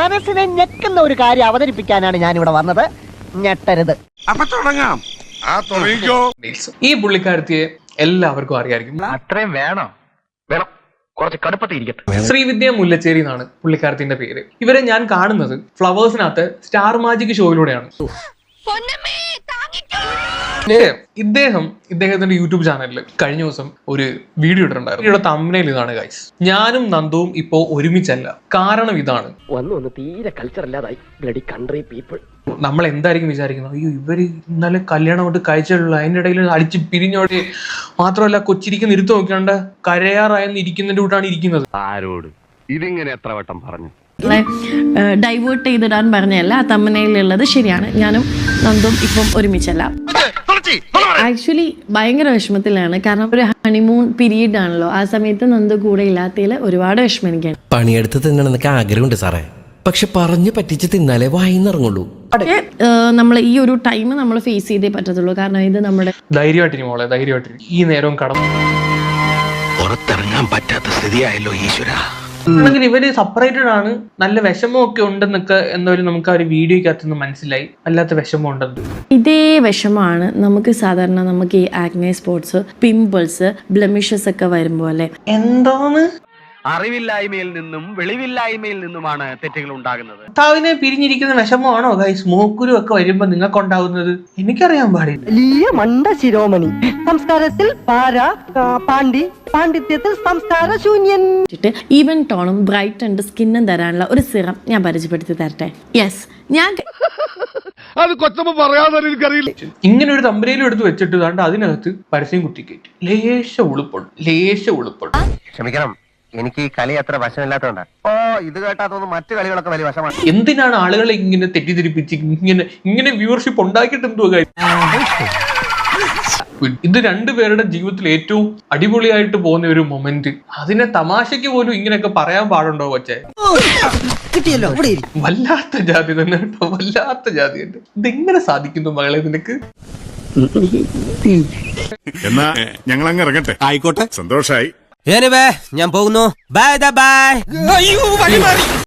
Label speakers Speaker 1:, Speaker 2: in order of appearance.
Speaker 1: മനസ്സിനെ ഞെക്കുന്ന ഒരു കാര്യം അവതരിപ്പിക്കാനാണ് ഞാൻ ഇവിടെ വന്നത്. ഞെട്ടരുത്.
Speaker 2: അപ്പൊ തുടങ്ങാം.
Speaker 3: ഈ പുള്ളിക്കാരത്തിയെ എല്ലാവർക്കും അറിയായിരിക്കും.
Speaker 4: അത്രയും വേണം, കുറച്ച് കടുപ്പത്തിരിക്കട്ടെ.
Speaker 3: ശ്രീവിദ്യ മുല്ലച്ചേരി എന്നാണ് പുള്ളിക്കാരത്തിന്റെ പേര്. ഇവരെ ഞാൻ കാണുന്നത് ഫ്ലവേഴ്സിനകത്ത് സ്റ്റാർ മാജിക് ഷോയിലൂടെയാണ്. ഇദ്ദേഹത്തിന്റെ യൂട്യൂബ് ചാനലിൽ കഴിഞ്ഞ ദിവസം ഒരു വീഡിയോ ഇട്ടിട്ടുണ്ടായിരുന്നു. വീഡിയോയുടെ തംബ്നെയിൽ ഇതാണ് ഗൈസ്. ഞാനും നന്ദുവും ഇപ്പോ ഒരുമിച്ചല്ല. കാരണം ഇതാണ്.
Speaker 1: തീരെ കൾച്ചർ ഇല്ലാതായി. Bloody country people.
Speaker 3: നമ്മൾ എന്തായിരിക്കും വിചാരിക്കുന്നത്? അയ്യോ, ഇവര് ഇന്നലെ കല്യാണം കൊണ്ട് കഴിച്ചുള്ള അതിന്റെ ഇടയിൽ അടിച്ച് പിരിഞ്ഞോടെ. മാത്രമല്ല കൊച്ചിരിക്കുന്ന ഇരുത്ത് നോക്കിയാണ്ട് കരയാറായെന്ന് ഇരിക്കുന്നതിന്റെ കൂട്ടാണ് ഇരിക്കുന്നത്.
Speaker 4: ആരോട് ഇതിങ്ങനെ എത്ര വട്ടം പറഞ്ഞു?
Speaker 5: ഡൈവേർട്ട് ചെയ്തിടാൻ പറഞ്ഞല്ല. ആ തമ്മനയിലുള്ളത് ശരിയാണ്. ഞാനും നന്ദും ഇപ്പം ഒരുമിച്ചല്ല. ആക്ച്വലി ഭയങ്കര വിഷമത്തിലാണ്. കാരണം ഒരു ഹണിമൂൺ പീരീഡ് ആണല്ലോ. ആ സമയത്ത് നന്ദു കൂടെ ഇല്ലാത്തതിൽ ഒരുപാട് വിഷമം എനിക്കാണ്.
Speaker 6: പണിയെടുത്ത് തിന്നണമെന്നൊക്കെ ആഗ്രഹമുണ്ട് സാറേ, പക്ഷെ പറഞ്ഞു പറ്റിച്ച് തിന്നാലേ വായിന്നിറങ്ങുള്ളൂ.
Speaker 5: നമ്മൾ ഈ ഒരു ടൈം നമ്മൾ ഫേസ് ചെയ്തേ പറ്റത്തുള്ളൂ. കാരണം ഇത് നമ്മുടെ
Speaker 3: ധൈര്യമായിട്ടിരി മോളെ, ധൈര്യമായിട്ടിരി. ഈ നേരവും
Speaker 2: പുറത്തിറങ്ങാൻ പറ്റാത്ത സ്ഥിതിയായല്ലോ ഈശ്വര.
Speaker 3: ആണെങ്കിൽ ഇവര് സെപ്പറേറ്റഡ് ആണ്. നല്ല വിഷമമൊക്കെ ഉണ്ടെന്നൊക്കെ എന്തായാലും നമുക്ക് ആ ഒരു വീഡിയോക്കകത്തുനിന്ന് മനസ്സിലായി. വല്ലാത്ത വിഷമം ഉണ്ടെന്ന്.
Speaker 5: ഇതേ വിഷമമാണ് നമുക്ക് സാധാരണ നമുക്ക് ഈ ആക്നെ സ്പോട്സ്, പിമ്പിൾസ്, ബ്ലെമിഷസ് ഒക്കെ വരുമ്പോൾ അല്ലെ.
Speaker 3: എന്താണ്?
Speaker 4: അറിവില്ലായ്മയിൽ നിന്നും വെളിവില്ലായ്മയിൽ നിന്നുമാണ് തെറ്റുകൾ ഉണ്ടാകുന്നത്.
Speaker 3: ഭർത്താവിനെ പിരിഞ്ഞിരിക്കുന്ന വിഷമമാണോ ഗൈസ് മൂക്കുരു ഒക്കെ വരുമ്പോ നിങ്ങൾക്ക് ഉണ്ടാകുന്നത്? എനിക്കറിയാൻ പാടില്ല.
Speaker 1: വലിയ മണ്ട ശിരോമണി. സംസ്കാരത്തിൽ പാണ്ഡിത്യത്തിൽ സംസ്കാര ശൂന്യൻ.
Speaker 5: ഈവൻ ടോണും ബ്രൈറ്റ് ആൻഡ് സ്കിന്നും തരാനുള്ള ഒരു സിറം ഞാൻ പരിചയപ്പെടുത്തി തരട്ടെ. യെസ്, ഞാൻ
Speaker 2: അത് കൊച്ചമ്മ പറയാതെ എനിക്കറിയില്ല.
Speaker 3: ഇങ്ങനെ ഒരു തമ്പരയിലും എടുത്ത് വെച്ചിട്ട് കണ്ട് അതിനകത്ത് പരസ്യം കുത്തിക്കയറ്റി. ലേശ ഉളുപ്പുണ്ട്.
Speaker 4: ക്ഷമിക്കണം, എനിക്ക് ഈ കളി അത്ര വശമില്ലാത്തോണ്ടാ. ഇത് കേട്ടാ തോന്നുന്നു മറ്റു കളികളൊക്കെ വലിയ വശമാണ്.
Speaker 3: എന്തിനാണ് ആളുകളെ ഇങ്ങനെ തെറ്റിദ്ധരിപ്പിച്ച് ഇങ്ങനെ വ്യൂവർഷിപ്പ് ഉണ്ടാക്കിയിട്ട് എന്തോ കാര്യം? ഇത് രണ്ടുപേരുടെ ജീവിതത്തിൽ ഏറ്റവും അടിപൊളിയായിട്ട് പോകുന്ന ഒരു മൊമെന്റ്. അതിനെ തമാശയ്ക്ക് പോലും ഇങ്ങനെയൊക്കെ പറയാൻ പാടുണ്ടോ കൊച്ചേ? വല്ലാത്ത ജാതി തന്നെ കേട്ടോ, വല്ലാത്ത ജാതി തന്നെ. ഇതെങ്ങനെ സാധിക്കുന്നു മകളെ നിനക്ക്?
Speaker 2: എന്നാ ഞങ്ങൾ അങ്ങ് ഇറങ്ങട്ടെ. ആയിക്കോട്ടെ, സന്തോഷായി.
Speaker 6: ഞാൻ പോകുന്നു. Bye bye.